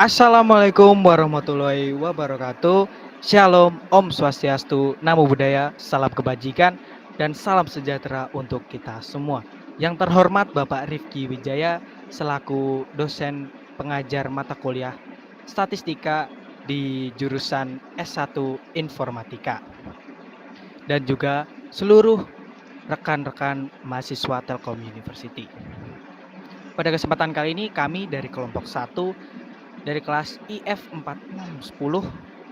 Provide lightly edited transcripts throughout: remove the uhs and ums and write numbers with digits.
Assalamualaikum warahmatullahi wabarakatuh. Shalom, Om Swastiastu, Namo Buddhaya, salam kebajikan, dan salam sejahtera untuk kita semua. Yang terhormat Bapak Rifki Wijaya selaku dosen pengajar mata kuliah Statistika di jurusan S1 Informatika. Dan juga seluruh rekan-rekan mahasiswa Telkom University. Pada kesempatan kali ini kami dari kelompok 1 dari kelas IF 4610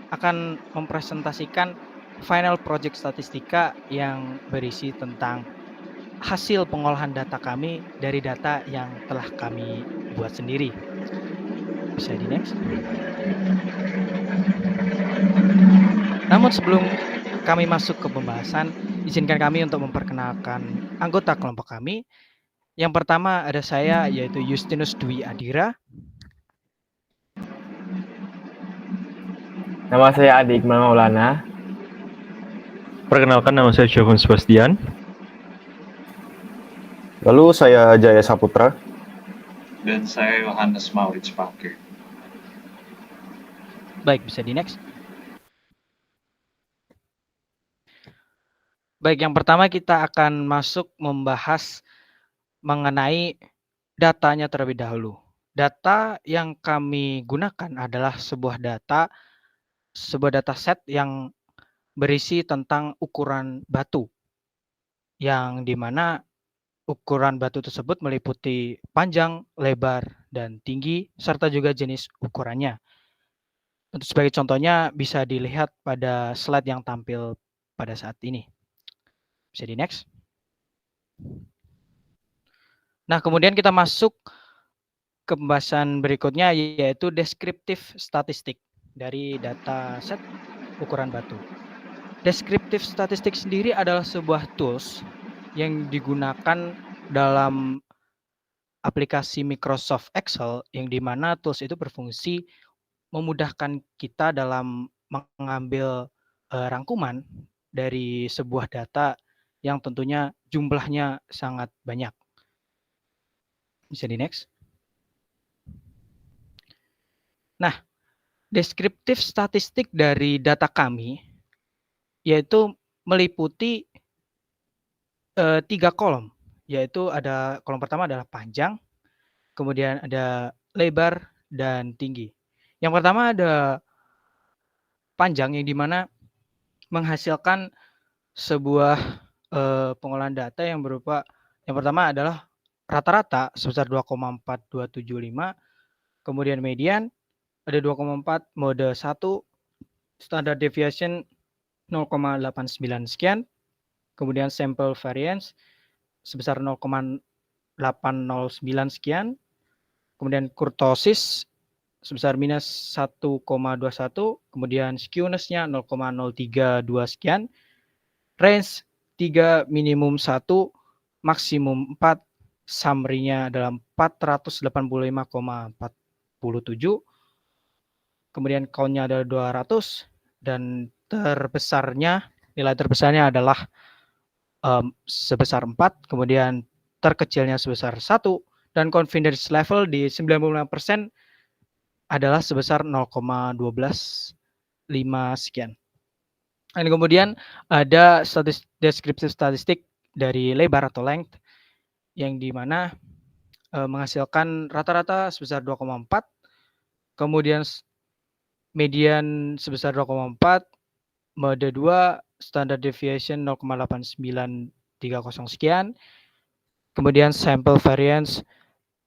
akan mempresentasikan final project statistika yang berisi tentang hasil pengolahan data kami dari data yang telah kami buat sendiri. Bisa di next. Namun sebelum kami masuk ke pembahasan, izinkan kami untuk memperkenalkan anggota kelompok kami. Yang pertama ada saya, yaitu Justinus Dwi Adira. Nama saya Adi Iqbal Maulana. Perkenalkan, nama saya Jovan Sebastian. Lalu saya Jaya Saputra. Dan saya Yohanes Maurits Pakir. Baik, bisa di next. Baik, yang pertama kita akan masuk membahas mengenai datanya terlebih dahulu. Data yang kami gunakan adalah sebuah data set yang berisi tentang ukuran batu, yang dimana ukuran batu tersebut meliputi panjang, lebar, dan tinggi, serta juga jenis ukurannya. Untuk sebagai contohnya bisa dilihat pada slide yang tampil pada saat ini. Bisa di next. Nah, kemudian kita masuk ke pembahasan berikutnya, yaitu deskriptif statistik dari data set ukuran batu. Deskriptif statistik sendiri adalah sebuah tools yang digunakan dalam aplikasi Microsoft Excel, yang dimana tools itu berfungsi memudahkan kita dalam mengambil rangkuman dari sebuah data yang tentunya jumlahnya sangat banyak. Bisa di next. Nah, deskriptif statistik dari data kami yaitu meliputi 3 kolom, yaitu ada kolom pertama adalah panjang, kemudian ada lebar dan tinggi. Yang pertama ada panjang, yang dimana menghasilkan sebuah pengolahan data yang berupa, yang pertama adalah rata-rata sebesar 2,4275, kemudian median ada 2,4, mode 1, standard deviation 0,89 sekian, kemudian sample variance sebesar 0,809 sekian, kemudian kurtosis sebesar minus 1,21, kemudian skewness-nya 0,032 sekian, range 3, minimum 1, maksimum 4, summary-nya adalah 485,47, kemudian count-nya adalah 200, dan nilai terbesarnya adalah sebesar 4, kemudian terkecilnya sebesar 1, dan confidence level di 95% adalah sebesar 0,125 sekian. Dan kemudian ada deskriptif statistik dari lebar atau length, yang dimana menghasilkan rata-rata sebesar 2,4, kemudian median sebesar 2,4, mode 2, standard deviation 0,8930 sekian, kemudian sample variance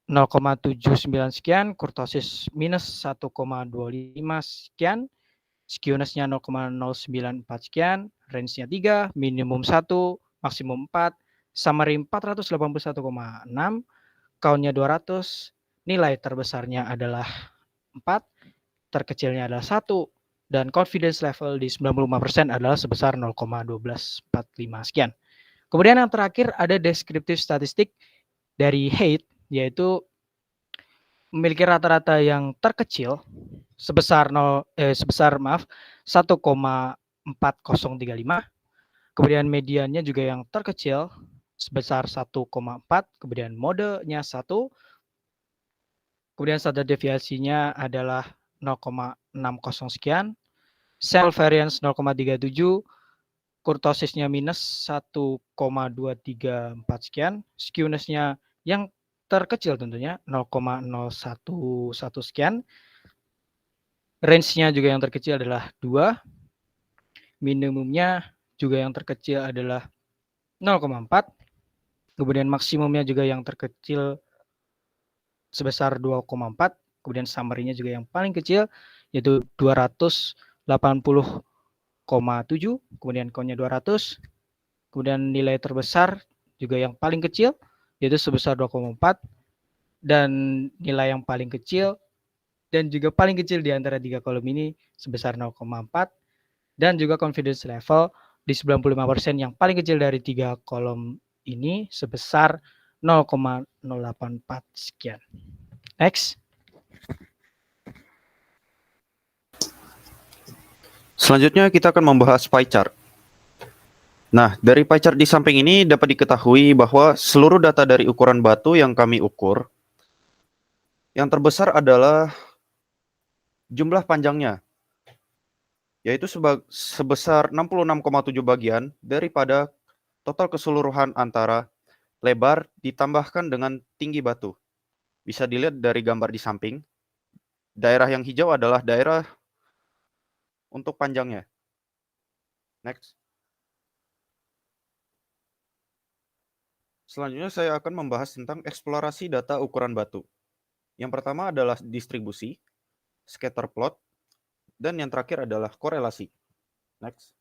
0,79 sekian, kurtosis minus 1,25 sekian, skewness-nya 0,094 sekian, range-nya 3, minimum 1, maksimum 4, summary 481,6, count-nya 200, nilai terbesarnya adalah 4, terkecilnya adalah 1, dan confidence level di 95% adalah sebesar 0,1245 sekian. Kemudian yang terakhir ada deskriptif statistik dari height, yaitu memiliki rata-rata yang terkecil sebesar 1,4035, kemudian mediannya juga yang terkecil sebesar 1,4, kemudian modenya 1, Kemudian standar deviasinya adalah 0,60 sekian, cell variance 0,37, kurtosisnya minus 1,234 sekian, skewness-nya yang terkecil tentunya 0,011 sekian, range-nya juga yang terkecil adalah 2, minimumnya juga yang terkecil adalah 0,4, kemudian maksimumnya juga yang terkecil sebesar 2,4, kemudian summary-nya juga yang paling kecil yaitu 280,7, kemudian count-nya 200, kemudian nilai terbesar juga yang paling kecil yaitu sebesar 2,4, dan nilai yang paling kecil dan juga paling kecil di antara 3 kolom ini sebesar 0,4, dan juga confidence level di 95% yang paling kecil dari 3 kolom ini sebesar 0,084 sekian. Next. Selanjutnya kita akan membahas pie chart. Nah, dari pie chart di samping ini dapat diketahui bahwa seluruh data dari ukuran batu yang kami ukur, yang terbesar adalah jumlah panjangnya, yaitu sebesar 66,7 bagian daripada total keseluruhan antara lebar ditambahkan dengan tinggi batu. Bisa dilihat dari gambar di samping, daerah yang hijau adalah daerah untuk panjangnya. Next. Selanjutnya saya akan membahas tentang eksplorasi data ukuran batu. Yang pertama adalah distribusi, scatter plot, dan yang terakhir adalah korelasi. Next.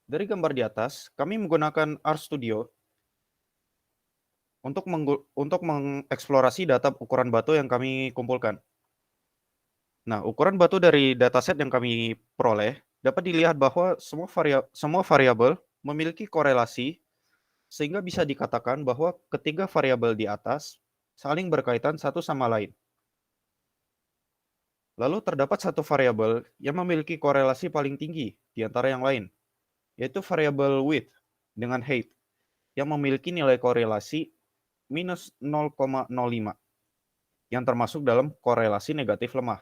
Dari gambar di atas, kami menggunakan RStudio untuk mengeksplorasi data ukuran batu yang kami kumpulkan. Nah, ukuran batu dari dataset yang kami peroleh dapat dilihat bahwa semua variabel memiliki korelasi, sehingga bisa dikatakan bahwa ketiga variabel di atas saling berkaitan satu sama lain. Lalu terdapat satu variabel yang memiliki korelasi paling tinggi di antara yang lain, yaitu variabel width dengan height, yang memiliki nilai korelasi minus 0,05, yang termasuk dalam korelasi negatif lemah.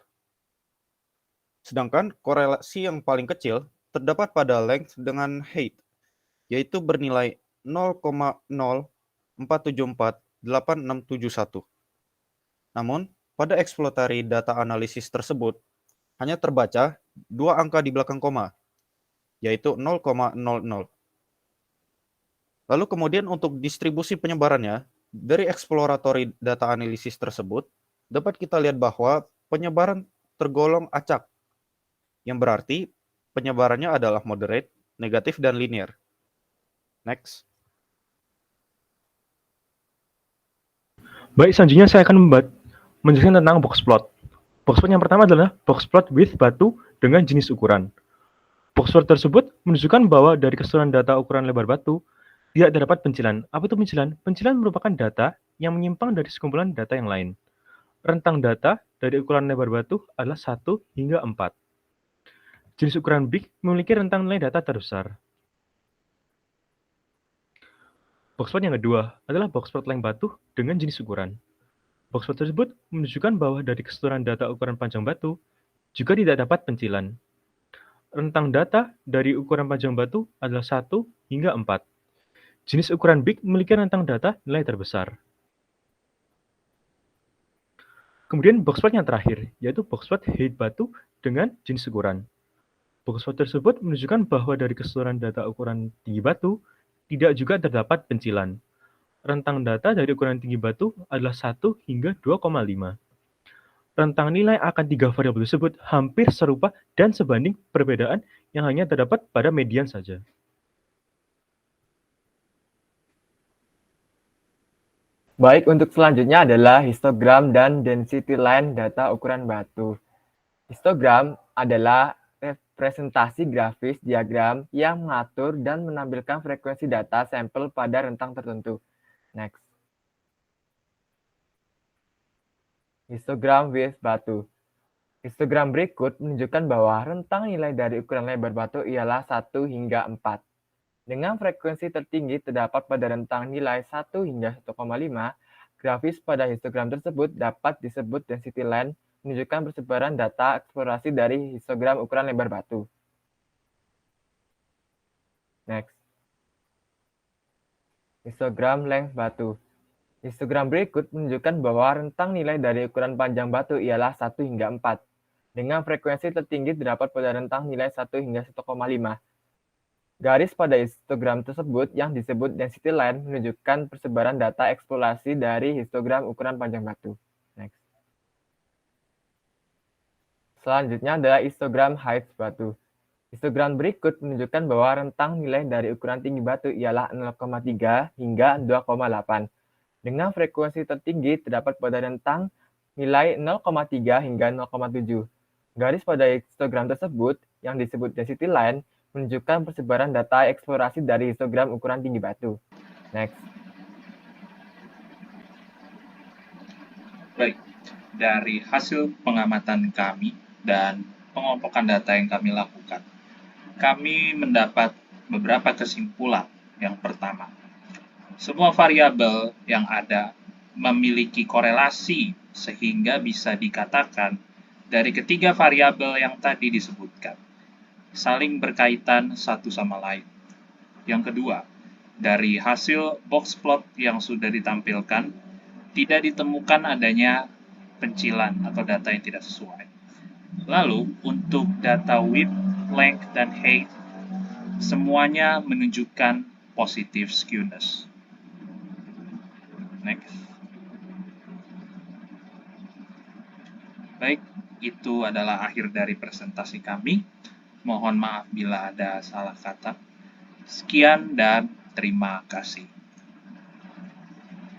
Sedangkan korelasi yang paling kecil terdapat pada length dengan height, yaitu bernilai 0,04748671. Namun, pada exploratory data analisis tersebut, hanya terbaca 2 angka di belakang koma, yaitu 0,00. Lalu kemudian untuk distribusi penyebarannya, dari exploratory data analisis tersebut, dapat kita lihat bahwa penyebaran tergolong acak, yang berarti penyebarannya adalah moderate, negatif, dan linear. Next. Baik, selanjutnya saya akan menjelaskan tentang box plot. Box plot yang pertama adalah box plot width batu dengan jenis ukuran. Box plot tersebut menunjukkan bahwa dari keseluruhan data ukuran lebar batu, tidak terdapat pencilan. Apa itu pencilan? Pencilan merupakan data yang menyimpang dari sekumpulan data yang lain. Rentang data dari ukuran lebar batu adalah 1 hingga 4. Jenis ukuran big memiliki rentang nilai data terbesar. Box plot yang kedua adalah box plot length batu dengan jenis ukuran. Box plot tersebut menunjukkan bahwa dari keseluruhan data ukuran panjang batu juga tidak dapat pencilan. Rentang data dari ukuran panjang batu adalah 1 hingga 4. Jenis ukuran big memiliki rentang data nilai terbesar. Kemudian box plot yang terakhir, yaitu box plot height batu dengan jenis ukuran. Box plot tersebut menunjukkan bahwa dari keseluruhan data ukuran tinggi batu, tidak juga terdapat pencilan. Rentang data dari ukuran tinggi batu adalah 1 hingga 2,5. Rentang nilai akan 3 variabel tersebut hampir serupa dan sebanding perbedaan yang hanya terdapat pada median saja. Baik, untuk selanjutnya adalah histogram dan density line data ukuran batu. Histogram adalah representasi grafis diagram yang mengatur dan menampilkan frekuensi data sampel pada rentang tertentu. Next. Histogram width batu. Histogram berikut menunjukkan bahwa rentang nilai dari ukuran lebar batu ialah 1 hingga 4. Dengan frekuensi tertinggi terdapat pada rentang nilai 1 hingga 1,5, grafis pada histogram tersebut dapat disebut density line, menunjukkan persebaran data eksplorasi dari histogram ukuran lebar batu. Next. Histogram length batu. Histogram berikut menunjukkan bahwa rentang nilai dari ukuran panjang batu ialah 1 hingga 4. Dengan frekuensi tertinggi terdapat pada rentang nilai 1 hingga 1,5. Garis pada histogram tersebut yang disebut density line menunjukkan persebaran data eksplorasi dari histogram ukuran panjang batu. Next. Selanjutnya adalah histogram height batu. Histogram berikut menunjukkan bahwa rentang nilai dari ukuran tinggi batu ialah 0,3 hingga 2,8. Dengan frekuensi tertinggi terdapat pada rentang nilai 0,3 hingga 0,7. Garis pada histogram tersebut yang disebut density line menunjukkan persebaran data eksplorasi dari histogram ukuran tinggi batu. Next. Baik, dari hasil pengamatan kami dan pengompokan data yang kami lakukan, kami mendapat beberapa kesimpulan. Yang pertama, semua variabel yang ada memiliki korelasi sehingga bisa dikatakan dari ketiga variabel yang tadi disebutkan saling berkaitan satu sama lain. Yang kedua, dari hasil box plot yang sudah ditampilkan, tidak ditemukan adanya pencilan atau data yang tidak sesuai. Lalu, untuk data width, length, dan height, semuanya menunjukkan positive skewness. Next. Baik, itu adalah akhir dari presentasi kami. Mohon maaf bila ada salah kata. Sekian dan terima kasih.